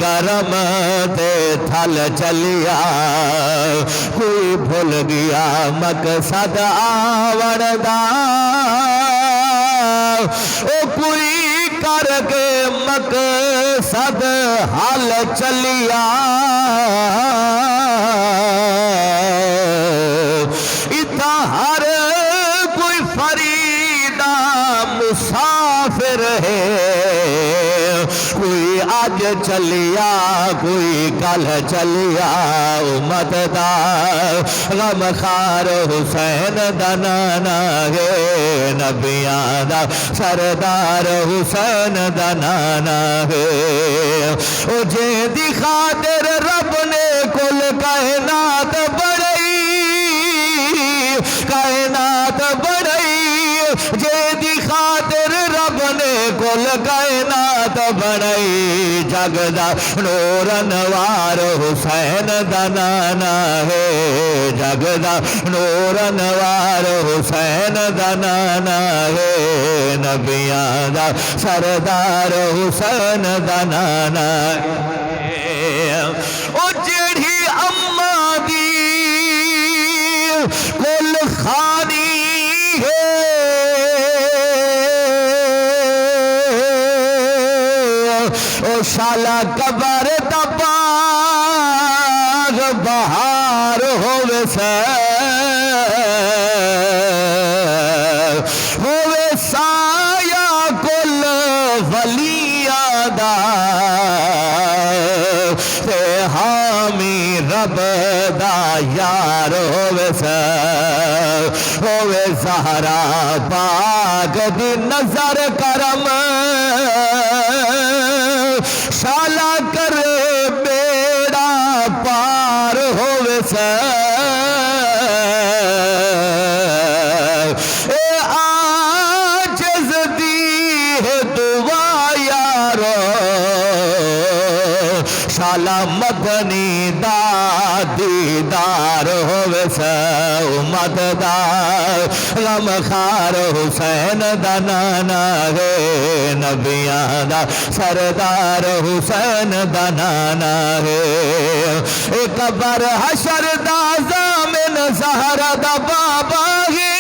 گرم تے تھل چلیا کوئی بھول گیا مقصد آون دا او کوئی کر کے مقصد حل چلیا اتھا ہر کوئی فریدہ مسافر ہے کوئی آج چلیا کوئی کل چلیا امت دا غم خار حسین دا نانا ہے نبیاں دا سردار حسین دا نانا ہے او جے دی خاطر رب نے کل کائنات بڑھئی کائنات بڑھئی جے دی خاطر رب نے کل کائنات بڑھئی جگ دا نور انوار حسین دا نانا ہے جگ دا نور انوار حسین دا نانا ہے نبیاں دا سردار حسین دا نانا ہے او جڑی اماں دی کل خانی ہے او شالا قبر دا باغ بہار ہووے ہووے سایہ کل ولیاں دا تے حامی رب دا یار ہووے زہرا پاک دی نظر کرم شالا کرے بیڑا پار ہووے اے آجز دی ہے دعا یارو شالا مدنی دا دیدار ہووے امت دا غم خار حسین دا نانا ہے نبیاں دا سردار حسین دا نانا ہے ایک قبر حشر دا زامن زہرا دا بابا ہے